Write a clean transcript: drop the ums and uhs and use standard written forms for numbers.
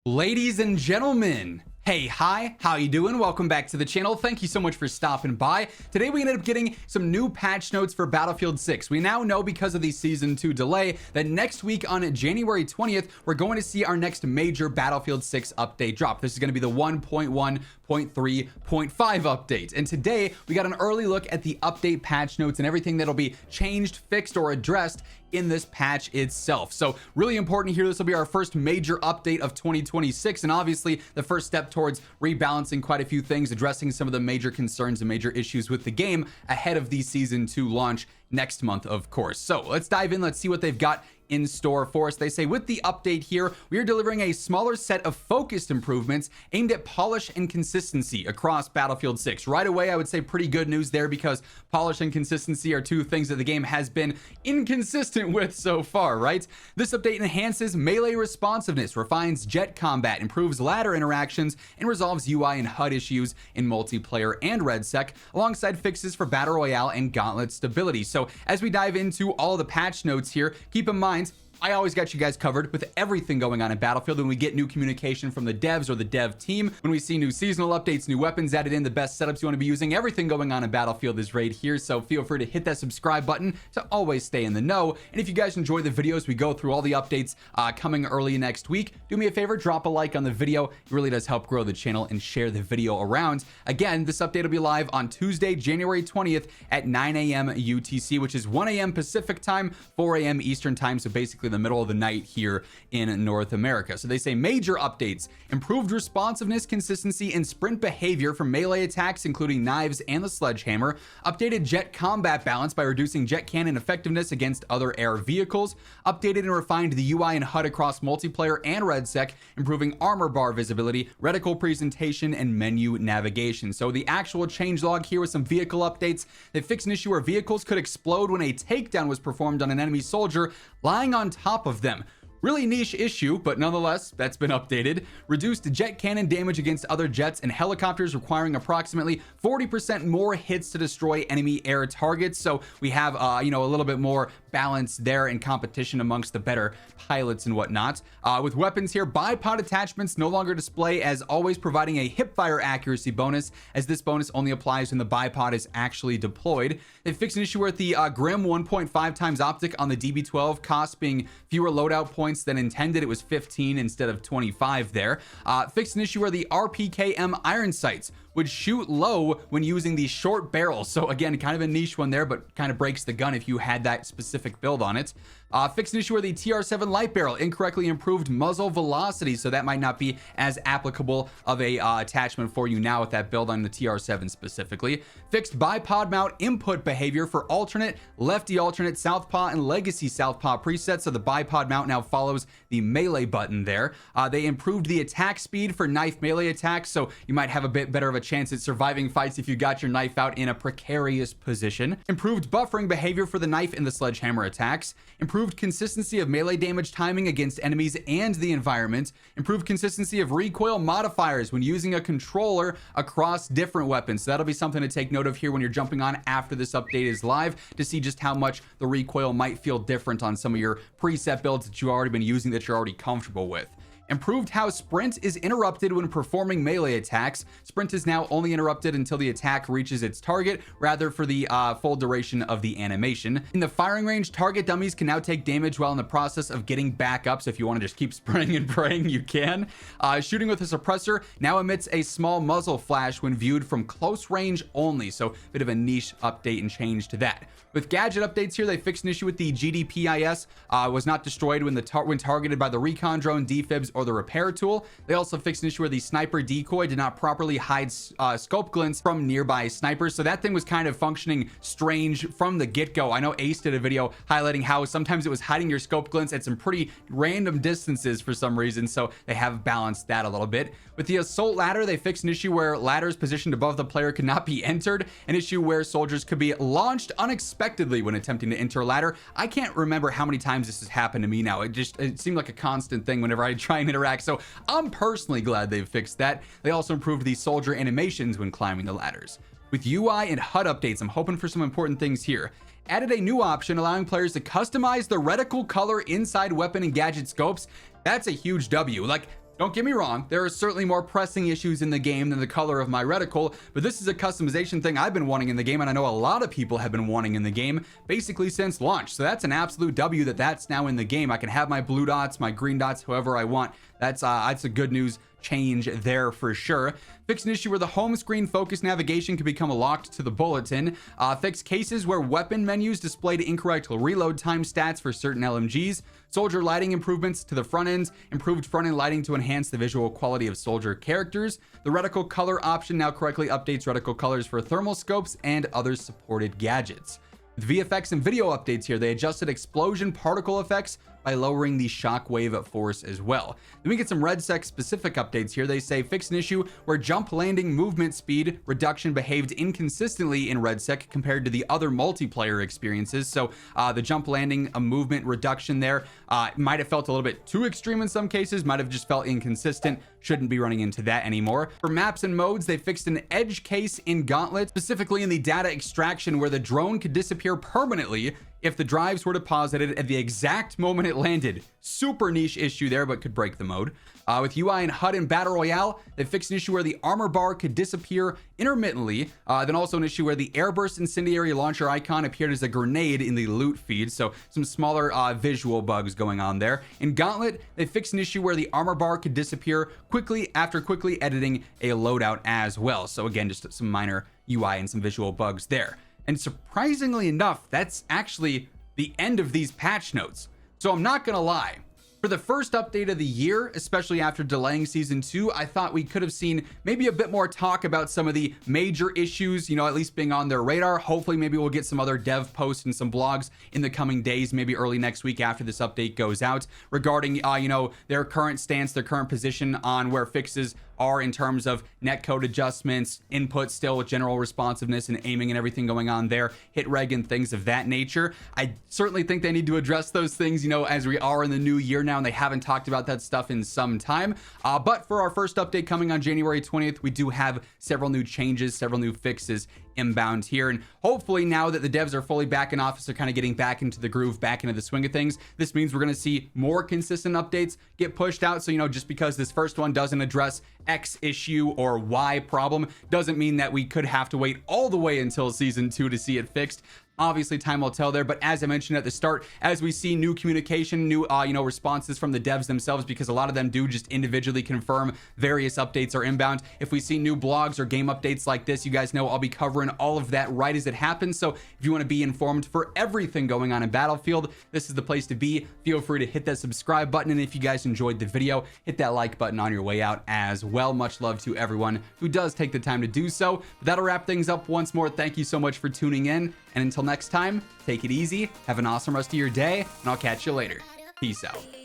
Ladies and gentlemen, hey, hi, how you doing? Welcome back to the channel. Thank you so much for stopping by. Today we ended up getting some new patch notes for Battlefield 6. We now know, because of the Season 2 delay, that next week on January 20th, we're going to see our next major Battlefield 6 update drop. This is going to be the 1.1.3.5 update. And today we got an early look at the update patch notes and everything that'll be changed, fixed, or addressed in this patch itself. So really important here. This will be our first major update of 2026, and obviously the first step towards rebalancing quite a few things, addressing some of the major concerns and major issues with the game ahead of the Season 2 launch next month, of course. So let's dive in. Let's see what they've got in store for us. They say, with the update here, we are delivering a smaller set of focused improvements aimed at polish and consistency across Battlefield 6. Right away, I would say pretty good news there, because polish and consistency are two things that the game has been inconsistent with so far, right? This update enhances melee responsiveness, refines jet combat, improves ladder interactions, and resolves UI and HUD issues in multiplayer and RedSec, alongside fixes for Battle Royale and Gauntlet stability. So as we dive into all the patch notes here, keep in mind, I always got you guys covered with everything going on in Battlefield. When we get new communication from the devs or the dev team, when we see new seasonal updates, new weapons added in, the best setups you want to be using, everything going on in Battlefield is right here. So feel free to hit that subscribe button to always stay in the know. And if you guys enjoy the videos, we go through all the updates coming early next week, do me a favor, drop a like on the video. It really does help grow the channel, and share the video around. Again, this update will be live on Tuesday, January 20th at 9 a.m. UTC, which is 1 a.m. Pacific time, 4 a.m. Eastern time. So basically the middle of the night here in North America. So they say major updates: improved responsiveness, consistency, and sprint behavior for melee attacks, including knives and the sledgehammer; updated jet combat balance by reducing jet cannon effectiveness against other air vehicles; updated and refined the UI and HUD across multiplayer and RedSec, improving armor bar visibility, reticle presentation, and menu navigation. So the actual changelog here with some vehicle updates: they fixed an issue where vehicles could explode when a takedown was performed on an enemy soldier lying on top of them. Really niche issue, but nonetheless, that's been updated. Reduced jet cannon damage against other jets and helicopters, requiring approximately 40% more hits to destroy enemy air targets. So we have, a little bit more balance there in competition amongst the better pilots and whatnot. With weapons here, bipod attachments no longer display as always, providing a hipfire accuracy bonus, as this bonus only applies when the bipod is actually deployed. They fixed an issue with the Grim 1.5 times optic on the DB12, cost being fewer loadout points than intended. It was 15 instead of 25 there. Fixed an issue where the RPKM iron sights would shoot low when using the short barrel. So again, kind of a niche one there, but kind of breaks the gun if you had that specific build on it. Fixed an issue where the TR7 light barrel incorrectly improved muzzle velocity, so that might not be as applicable of a attachment for you now with that build on the TR7 specifically. Fixed bipod mount input behavior for alternate, lefty alternate, southpaw, and legacy southpaw presets, so the bipod mount now follows the melee button there. They improved the attack speed for knife melee attacks, so you might have a bit better of a chance at surviving fights if you got your knife out in a precarious position. Improved buffering behavior for the knife and the sledgehammer attacks. Improved consistency of melee damage timing against enemies and the environment. Improved consistency of recoil modifiers when using a controller across different weapons. So that'll be something to take note of here when you're jumping on after this update is live, to see just how much the recoil might feel different on some of your preset builds that you've already been using, that you're already comfortable with. Improved how sprint is interrupted when performing melee attacks. Sprint is now only interrupted until the attack reaches its target, rather for the full duration of the animation. In the firing range, target dummies can now take damage while in the process of getting back up, so if you want to just keep spraying and praying, you can. Shooting with a suppressor now emits a small muzzle flash when viewed from close range only, so a bit of a niche update and change to that. With gadget updates here, they fixed an issue with the GDPIS was not destroyed when targeted by the recon drone, defibs, or the repair tool. They also fixed an issue where the sniper decoy did not properly hide scope glints from nearby snipers. So that thing was kind of functioning strange from the get-go. I know Ace did a video highlighting how sometimes it was hiding your scope glints at some pretty random distances for some reason. So they have balanced that a little bit. With the assault ladder, they fixed an issue where ladders positioned above the player could not be entered, an issue where soldiers could be launched unexpectedly when attempting to enter a ladder. I can't remember how many times this has happened to me now. It seemed like a constant thing whenever I try and interact. So I'm personally glad they've fixed that. They also improved the soldier animations when climbing the ladders. With UI and HUD updates, I'm hoping for some important things here. Added a new option allowing players to customize the reticle color inside weapon and gadget scopes. That's a huge W. Like, Don't get me wrong, there are certainly more pressing issues in the game than the color of my reticle, but this is a customization thing I've been wanting in the game, and I know a lot of people have been wanting in the game basically since launch. So that's an absolute W that's now in the game. I can have my blue dots, my green dots, however I want. That's a good news change there for sure. Fix an issue where the home screen focus navigation can become locked to the bulletin. Fix cases where weapon menus displayed incorrect reload time stats for certain LMGs. Soldier lighting improvements to the front ends. Improved front end lighting to enhance the visual quality of soldier characters. The reticle color option now correctly updates reticle colors for thermal scopes and other supported gadgets. With VFX and video updates here, they adjusted explosion particle effects by lowering the shockwave force as well. Then we get some RedSec specific updates here. They say fix an issue where jump landing movement speed reduction behaved inconsistently in RedSec compared to the other multiplayer experiences. So the jump landing movement reduction there might have felt a little bit too extreme in some cases, might have just felt inconsistent. Shouldn't be running into that anymore. For maps and modes, they fixed an edge case in Gauntlet, specifically in the data extraction where the drone could disappear permanently if the drives were deposited at the exact moment it landed. Super niche issue there, but could break the mode. With UI and HUD in Battle Royale, they fixed an issue where the armor bar could disappear intermittently. Then also an issue where the airburst incendiary launcher icon appeared as a grenade in the loot feed. So some smaller visual bugs going on there. In Gauntlet, they fixed an issue where the armor bar could disappear quickly after quickly editing a loadout as well. So again, just some minor UI and some visual bugs there. And surprisingly enough, that's actually the end of these patch notes. So I'm not gonna lie. For the first update of the year, especially after delaying season 2, I thought we could have seen maybe a bit more talk about some of the major issues, at least being on their radar. Hopefully, maybe we'll get some other dev posts and some blogs in the coming days, maybe early next week after this update goes out, regarding, their current stance, their current position on where fixes are in terms of netcode adjustments, input still with general responsiveness and aiming and everything going on there, hit reg and things of that nature. I certainly think they need to address those things, as we are in the new year now, and they haven't talked about that stuff in some time. But for our first update coming on January 20th, we do have several new changes, several new fixes inbound here, and hopefully now that the devs are fully back in office, they're kind of getting back into the groove, back into the swing of things. This means we're going to see more consistent updates get pushed out. So just because this first one doesn't address X issue or Y problem doesn't mean that we could have to wait all the way until season 2 to see it fixed. Obviously, time will tell there, but as I mentioned at the start, as we see new communication, new responses from the devs themselves, because a lot of them do just individually confirm various updates are inbound. If we see new blogs or game updates like this, you guys know I'll be covering all of that right as it happens. So if you want to be informed for everything going on in Battlefield, this is the place to be. Feel free to hit that subscribe button, and if you guys enjoyed the video, hit that like button on your way out as well. Much love to everyone who does take the time to do so. But that'll wrap things up once more. Thank you so much for tuning in, and until next time, take it easy, have an awesome rest of your day, and I'll catch you later. Peace out.